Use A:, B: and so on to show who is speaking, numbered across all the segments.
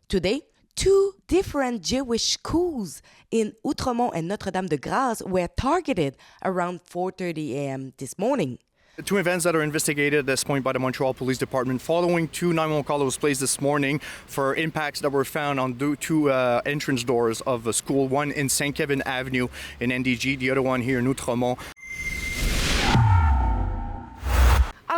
A: Today, two different Jewish schools in Outremont and Notre-Dame-de-Grâce were targeted around 4:30 a.m. this morning.
B: The two events that are investigated at this point by the Montreal Police Department following two 911 call that was placed this morning for impacts that were found on two entrance doors of a school, one in St. Kevin Avenue in NDG, the other one here in Outremont.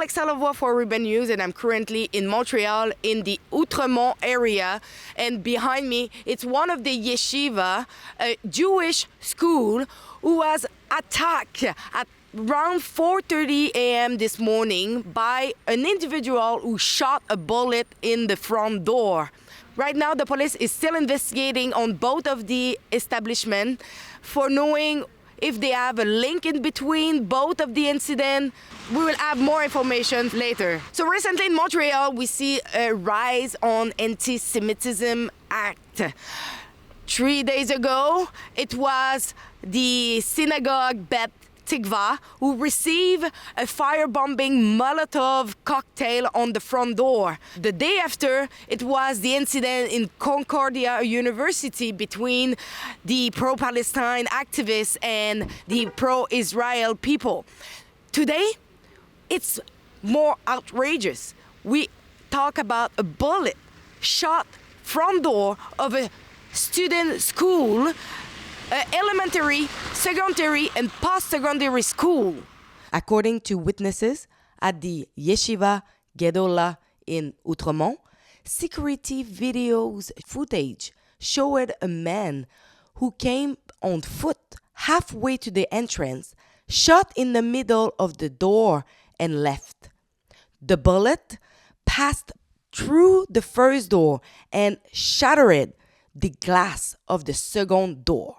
A: Lavoie for Ribbon News, and I'm currently in Montreal in the Outremont area, and behind me it's one of the yeshiva, a Jewish school, who was attacked at around 4:30 a.m. this morning by an individual who shot a bullet in the front door. Right now the police is still investigating on both of the establishments for knowing if they have a link in between both of the incidents. We will have more information later. So recently in Montreal, we see a rise on anti-Semitism act. 3 days ago, it was the synagogue Beth Tikva who received a firebombing Molotov cocktail on the front door. The day after, it was the incident in Concordia University between the pro-Palestine activists and the pro-Israel people. Today, it's more outrageous. We talk about a bullet shot front door of a student school, elementary, secondary, and post-secondary school. According to witnesses at the Yeshiva Gedola in Outremont, security videos footage showed a man who came on foot halfway to the entrance, shot in the middle of the door, and left. The bullet passed through the first door and shattered the glass of the second door.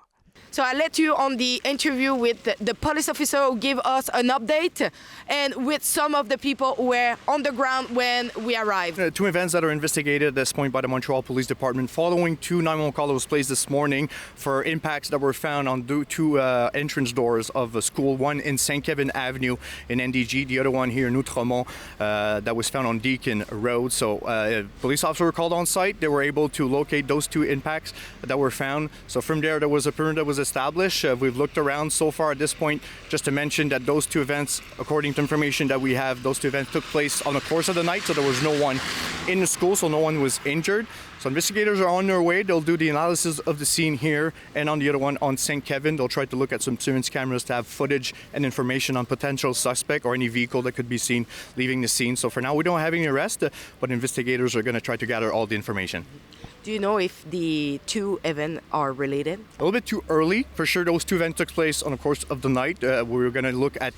A: So I let you on the interview with the police officer who gave us an update and with some of the people who were on the ground when we arrived.
B: Two events that are investigated at this point by the Montreal Police Department following two 911 call that was placed this morning for impacts that were found on two entrance doors of a school, one in St. Kevin Avenue in NDG, the other one here in Outremont that was found on Deacon Road. So police officers were called on site. They were able to locate those two impacts that were found. So from there was a perimeter that was established. We've looked around so far at this point, just to mention that those two events, according to information that we have, those two events took place on the course of the night, so there was no one in the school, so no one was injured. So investigators are on their way. They'll do the analysis of the scene here, and on the other one on St. Kevin, they'll try to look at some surveillance cameras to have footage and information on potential suspect or any vehicle that could be seen leaving the scene. So for now, we don't have any arrest, but investigators are going to try to gather all the information.
A: Do you know if the two events are related?
B: A little bit too early. For sure, those two events took place on the course of the night. We're going to look at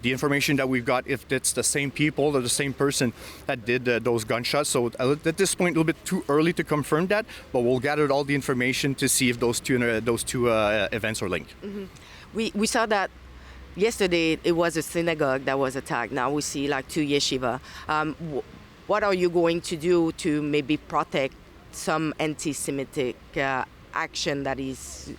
B: the information that we've got, if it's the same people or the same person that did those gunshots. So at this point, a little bit too early to confirm that, but we'll gather all the information to see if those two events are linked.
A: Mm-hmm. We saw that yesterday it was a synagogue that was attacked. Now we see like two yeshiva. What are you going to do to maybe protect some anti-Semitic action that is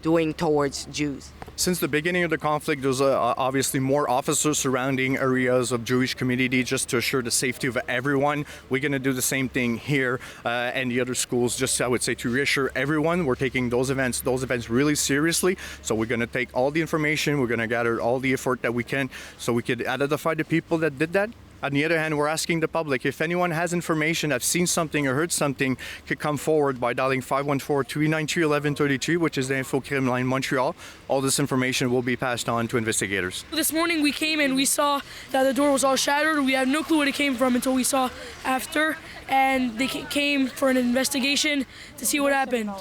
A: doing towards Jews?
B: Since the beginning of the conflict, there's obviously more officers surrounding areas of Jewish community just to assure the safety of everyone. We're going to do the same thing here and the other schools, just I would say to reassure everyone. We're taking those events really seriously. So we're going to take all the information, we're going to gather all the effort that we can so we could identify the people that did that. On the other hand, we're asking the public, if anyone has information, have seen something or heard something, could come forward by dialing 514-393-1133, which is the Info Crime line Montreal. All this information will be passed on to investigators.
C: This morning we came and we saw that the door was all shattered. We had no clue where it came from until we saw after, and they came for an investigation to see what happened.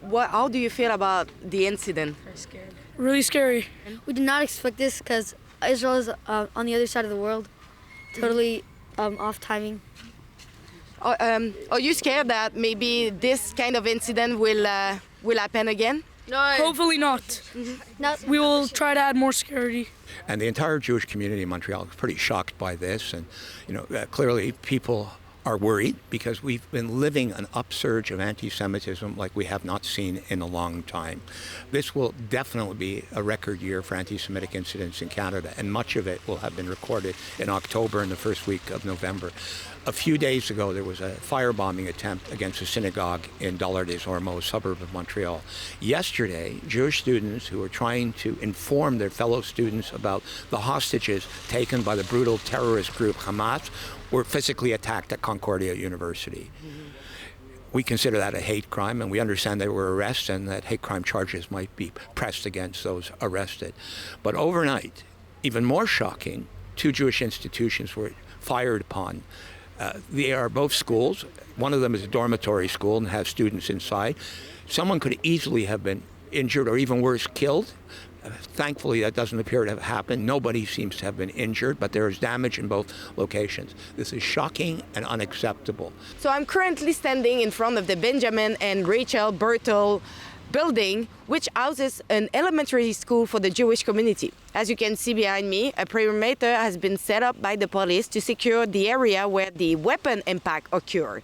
A: How do you feel about the incident?
C: Very scared. Really scary.
D: We did not expect this because Israel is on the other side of the world. Totally off timing.
A: Are you scared that maybe this kind of incident will happen again?
C: No. Hopefully not. Mm-hmm. We will try to add more security.
E: And the entire Jewish community in Montreal is pretty shocked by this. And, clearly people are worried because we've been living an upsurge of anti-Semitism like we have not seen in a long time. This will definitely be a record year for anti-Semitic incidents in Canada, and much of it will have been recorded in October and the first week of November. A few days ago, there was a firebombing attempt against a synagogue in Dollard-des-Ormeaux, a suburb of Montreal. Yesterday, Jewish students who were trying to inform their fellow students about the hostages taken by the brutal terrorist group Hamas were physically attacked at Concordia University. We consider that a hate crime, and we understand there were arrests and that hate crime charges might be pressed against those arrested. But overnight, even more shocking, 2 Jewish institutions were fired upon. They are both schools. One of them is a dormitory school and has students inside. Someone could easily have been injured or even worse, killed. Thankfully, that doesn't appear to have happened. Nobody seems to have been injured, but there is damage in both locations. This is shocking and unacceptable.
A: So I'm currently standing in front of the Benjamin and Rachel Bertel building, which houses an elementary school for the Jewish community. As you can see behind me, a perimeter has been set up by the police to secure the area where the weapon impact occurred.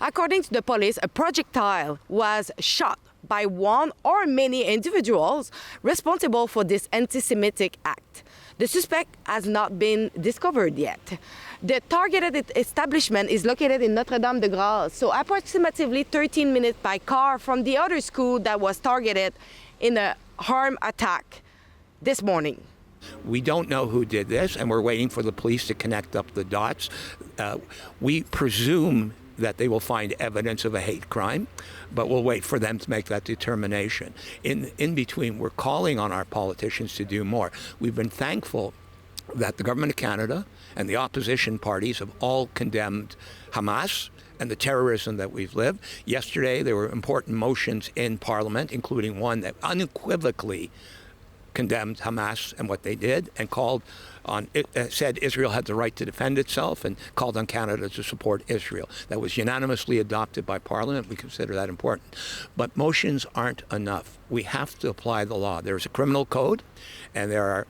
A: According to the police, a projectile was shot by one or many individuals responsible for this anti-Semitic act. The suspect has not been discovered yet. The targeted establishment is located in Notre-Dame-de-Grâce, so approximately 13 minutes by car from the other school that was targeted in a armed attack this morning.
E: We don't know who did this, and we're waiting for the police to connect up the dots. We presume that they will find evidence of a hate crime, but we'll wait for them to make that determination. In between, we're calling on our politicians to do more. We've been thankful that the government of Canada and the opposition parties have all condemned Hamas and the terrorism that we've lived. Yesterday, there were important motions in Parliament, including one that unequivocally condemned Hamas and what they did, and called on it, said Israel had the right to defend itself, and called on Canada to support Israel. That was unanimously adopted by Parliament. We consider that important. But motions aren't enough. We have to apply the law. There's a criminal code, and there are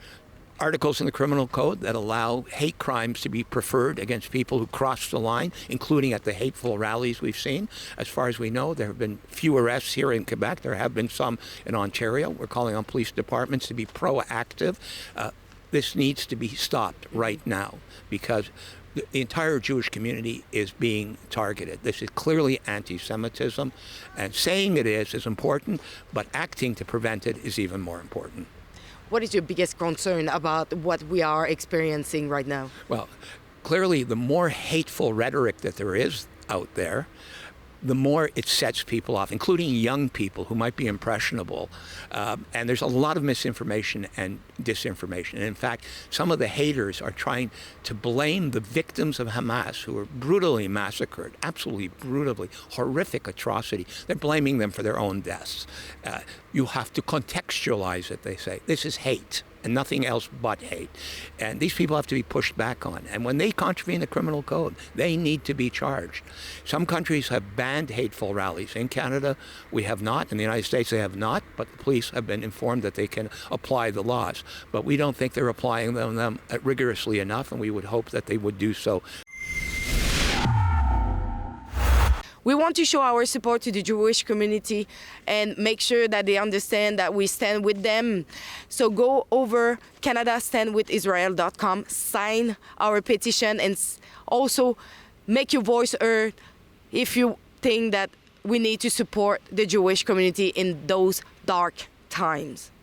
E: articles in the criminal code that allow hate crimes to be preferred against people who cross the line, including at the hateful rallies we've seen. As far as we know, there have been few arrests here in Quebec. There have been some in Ontario. We're calling on police departments to be proactive. This needs to be stopped right now because the entire Jewish community is being targeted. This is clearly anti-Semitism, and saying it is important, but acting to prevent it is even more important.
A: What is your biggest concern about what we are experiencing right now?
E: Well, clearly, the more hateful rhetoric that there is out there, the more it sets people off, including young people who might be impressionable. And there's a lot of misinformation and disinformation. And in fact, some of the haters are trying to blame the victims of Hamas, who were brutally massacred, absolutely brutally, horrific atrocity. They're blaming them for their own deaths. You have to contextualize it, they say. This is hate and nothing else but hate. And these people have to be pushed back on. And when they contravene the criminal code, they need to be charged. Some countries have banned hateful rallies. In Canada, we have not. In the United States, they have not. But the police have been informed that they can apply the laws. But we don't think they're applying them rigorously enough, and we would hope that they would do so.
A: We want to show our support to the Jewish community and make sure that they understand that we stand with them. So go over CanadaStandWithIsrael.com, sign our petition, and also make your voice heard if you think that we need to support the Jewish community in those dark times.